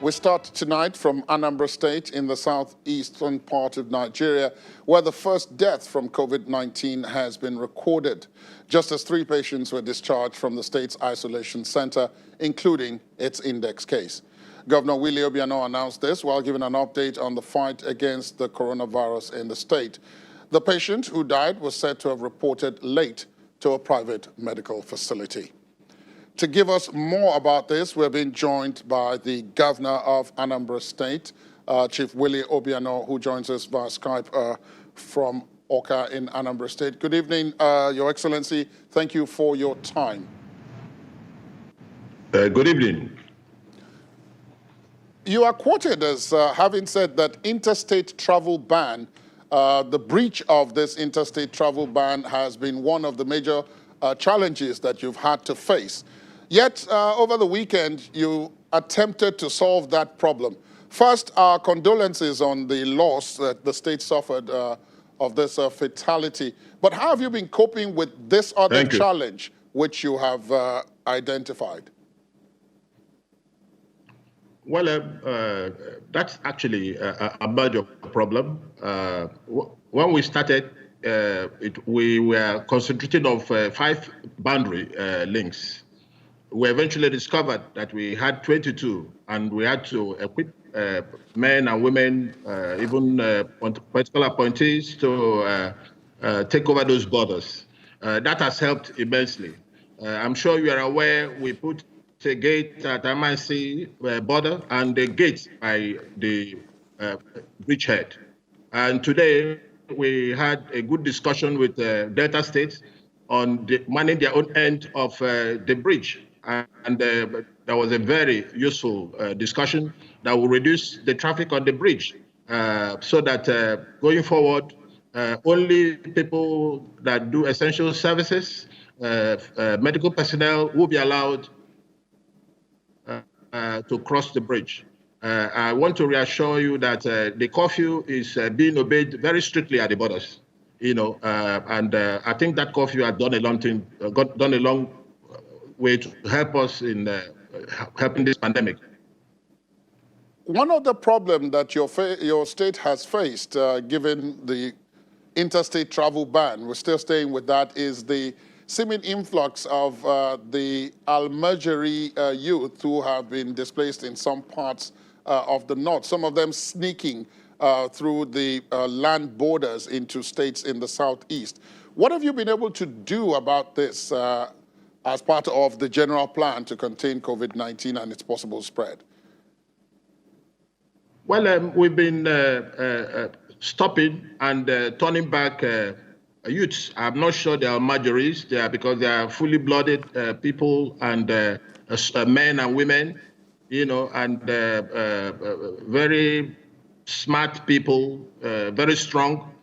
We start tonight from Anambra State in the southeastern part of Nigeria, where the first death from COVID-19 has been recorded, just as 3 patients were discharged from the state's isolation center, including its index case. Governor Willie Obiano announced this while giving an update on the fight against the coronavirus in the state. The patient who died was said to have reported late to a private medical facility. To give us more about this, we're being joined by the governor of Anambra State, Chief Willie Obiano, who joins us via Skype from Oka in Anambra State. Good evening, Your Excellency. Thank you for your time. Good evening. You are quoted as having said that interstate travel ban, the breach of this interstate travel ban has been one of the major challenges that you've had to face. Yet, over the weekend, you attempted to solve that problem. First, our condolences on the loss that the state suffered of this fatality. But how have you been coping with this other challenge which you have identified? Well, that's actually a major problem. When we started, we were concentrating on 5 boundary links. We eventually discovered that we had 22, and we had to equip men and women, even political appointees, to take over those borders. That has helped immensely. I'm sure you are aware we put a gate at MIC border and a gate by the bridgehead. And today we had a good discussion with Delta State on managing their own end of the bridge. And there was a very useful discussion that will reduce the traffic on the bridge so that going forward, only people that do essential services, medical personnel will be allowed to cross the bridge. I want to reassure you that the curfew is being obeyed very strictly at the borders, and I think that curfew has done a long way to help us in helping this pandemic. One of the problems that your state has faced, given the interstate travel ban, we're still staying with that, is the seeming influx of the Almajiri youth who have been displaced in some parts of the north, some of them sneaking through the land borders into states in the southeast. What have you been able to do about this as part of the general plan to contain COVID-19 and its possible spread? Well, we've been stopping and turning back youths. I'm not sure they are Almajiris, because they are fully blooded people and men and women, and very smart people, very strong,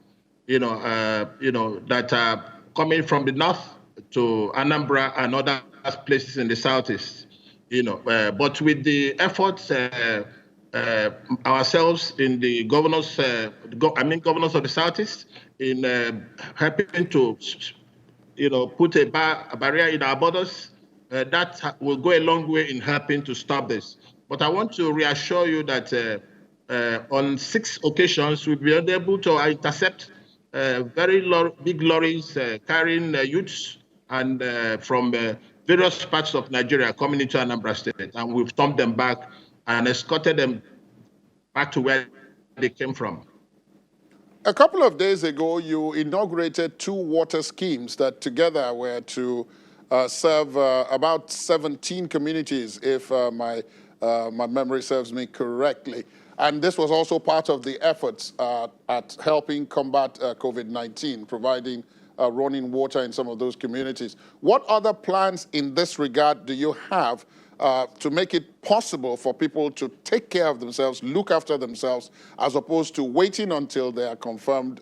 that are coming from the north to Anambra and other places in the southeast, but with the efforts ourselves in the governors of the southeast in helping to, put a barrier in our borders, that will go a long way in helping to stop this. But I want to reassure you that on 6 occasions we've been able to intercept very big lorries carrying youths and from various parts of Nigeria coming into Anambra State, and we've turned them back and escorted them back to where they came from. A couple of days ago, you inaugurated 2 water schemes that together were to serve about 17 communities, if my memory serves me correctly. And this was also part of the efforts at helping combat COVID-19, providing running water in some of those communities. What other plans in this regard do you have to make it possible for people to take care of themselves, look after themselves, as opposed to waiting until there are confirmed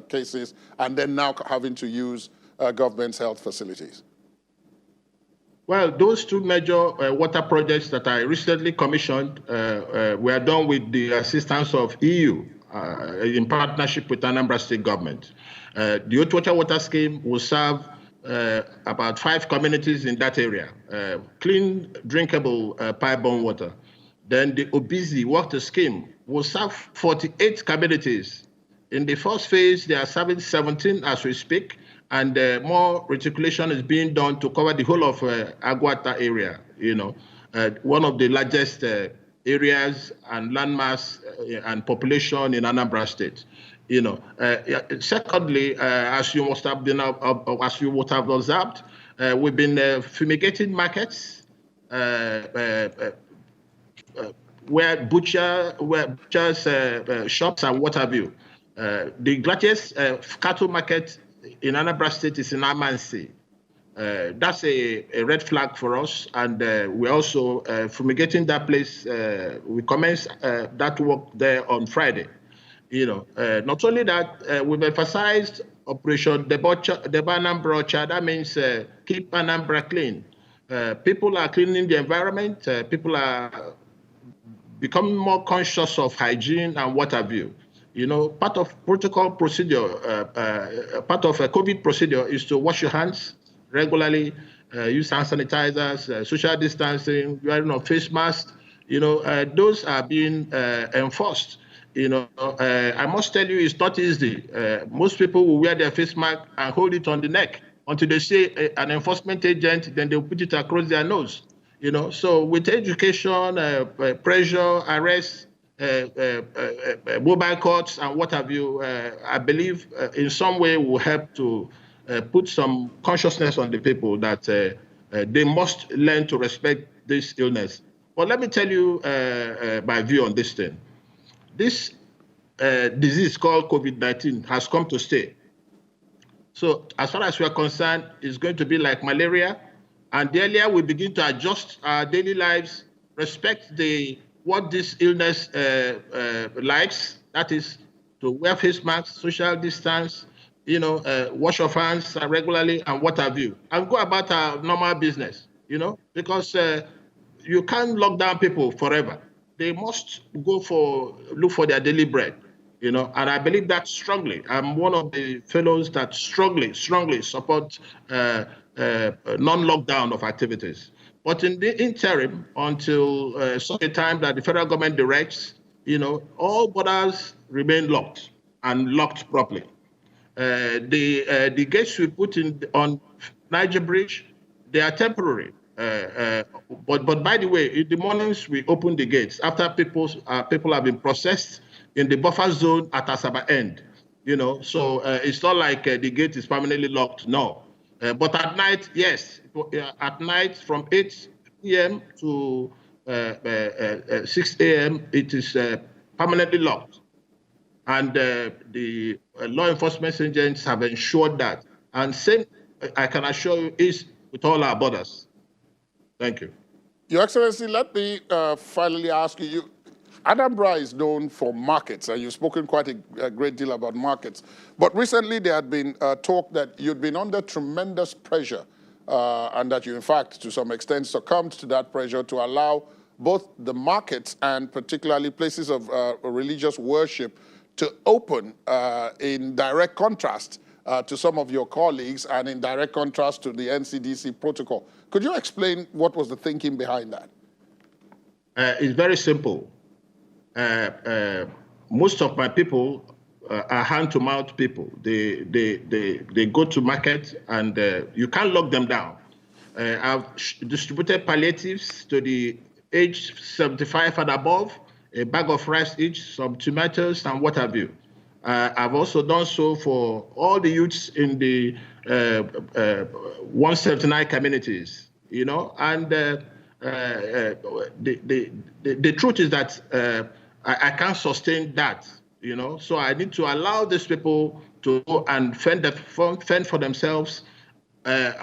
cases and then now having to use government's health facilities? Well, those 2 major water projects that I recently commissioned were done with the assistance of EU in partnership with Anambra State government. The Otuocha water scheme will serve about 5 communities in that area, clean, drinkable pipe-borne water. Then the Obizi water scheme will serve 48 communities. In the first phase, they are serving 17 as we speak, and more reticulation is being done to cover the whole of Aguata area, one of the largest areas and landmass and population in Anambra State. Secondly, as you would have observed, we've been fumigating markets where butchers shops and what have you. The largest cattle market in Anambra State is in Amansi. That's a red flag for us, and we're also fumigating that place. We commenced that work there on Friday. Not only that, we've emphasized Operation Deba Anambra. That means keep Anambra clean. People are cleaning the environment. People are becoming more conscious of hygiene and what have you. Part of protocol procedure, part of a COVID procedure is to wash your hands regularly, use hand sanitizers, social distancing, wearing of face masks. Those are being enforced. I must tell you, it's not easy. Most people will wear their face mask and hold it on the neck until they see an enforcement agent, then they'll put it across their nose. So with education, pressure, arrest, mobile courts, and what have you, I believe in some way will help to put some consciousness on the people that they must learn to respect this illness. But let me tell you my view on this thing. This disease called COVID-19 has come to stay. So as far as we are concerned, it's going to be like malaria. And the earlier we begin to adjust our daily lives, respect what this illness likes, that is to wear face masks, social distance, wash your hands regularly and what have you, and go about our normal business, because you can't lock down people forever. They must look for their daily bread, and I believe that strongly. I'm one of the fellows that strongly support non-lockdown of activities. But in the interim, until such a time that the federal government directs, all borders remain locked and locked properly. The gates we put in on Niger Bridge, they are temporary. But by the way, in the mornings we open the gates after people have been processed in the buffer zone at Asaba end. So it's not like the gate is permanently locked. No. But at night, yes. At night from 8 p.m. to 6 a.m., it is permanently locked. And the law enforcement agents have ensured that. And same, I can assure you, is with all our borders. Thank you. Your Excellency, let me finally ask you, Anambra is known for markets, and you've spoken quite a great deal about markets. But recently there had been talk that you'd been under tremendous pressure and that you, in fact, to some extent, succumbed to that pressure to allow both the markets and particularly places of religious worship to open in direct contrast to some of your colleagues and in direct contrast to the NCDC protocol. Could you explain what was the thinking behind that? It's very simple. Most of my people are hand-to-mouth people. They go to market and you can't lock them down. I've distributed palliatives to the age 75 and above, a bag of rice each, some tomatoes and what have you. I've also done so for all the youths in the 179 communities, and the truth is that I can't sustain that, so I need to allow these people to go and fend for themselves,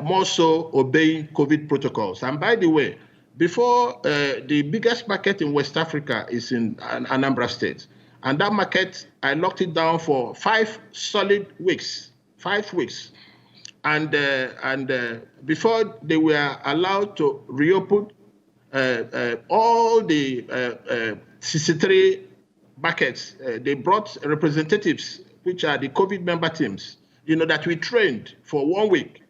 more so obeying COVID protocols. And by the way, before the biggest market in West Africa is in Anambra State. And that market, I locked it down for 5 solid weeks, 5 weeks. And before they were allowed to reopen all the 63 markets, they brought representatives, which are the COVID member teams, that we trained for 1 week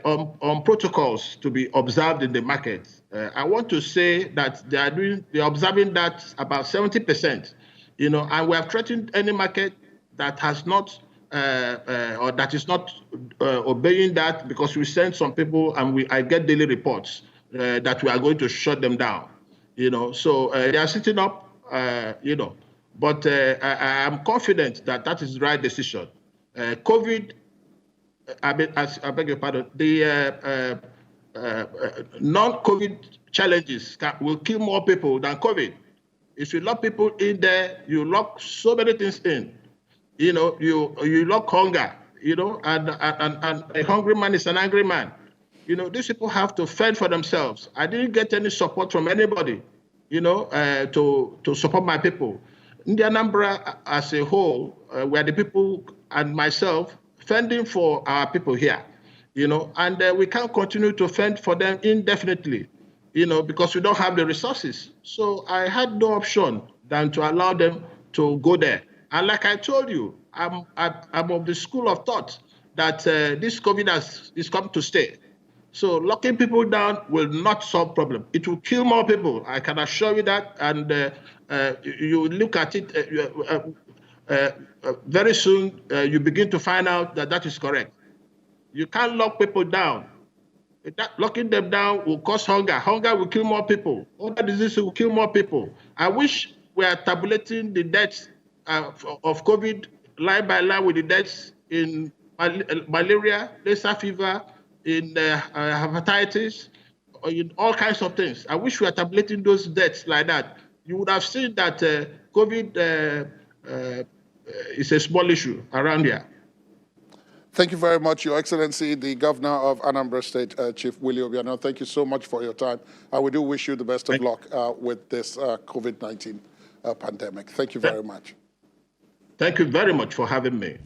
on protocols to be observed in the market. I want to say that they're observing that about 70%, and we have threatened any market that has not or that is not obeying that, because we send some people and I get daily reports that we are going to shut them down. So they are sitting up, but I am confident that that is the right decision. COVID, I beg your pardon, the non-COVID challenges will kill more people than COVID. If you lock people in there, you lock so many things in. You lock hunger, and a hungry man is an angry man. These people have to fend for themselves. I didn't get any support from anybody, to support my people. In the Anambra as a whole, were the people and myself fending for our people here, and we can't continue to fend for them indefinitely, because we don't have the resources. So I had no option than to allow them to go there. And like I told you, I'm of the school of thought that this COVID is come to stay. So locking people down will not solve problem. It will kill more people. I can assure you that. And you look at it very soon, you begin to find out that that is correct. You can't lock people down. Locking them down will cause hunger. Hunger will kill more people. Other diseases will kill more people. I wish we are tabulating the deaths of COVID line by line with the deaths in malaria, Lassa fever, in hepatitis, or in all kinds of things. I wish we were tabulating those deaths like that. You would have seen that COVID is a small issue around here. Thank you very much, Your Excellency, the Governor of Anambra State, Chief Willie Obiano. Thank you so much for your time. We do wish you the best of luck with this COVID-19 pandemic. Thank you very much. Thank you very much for having me.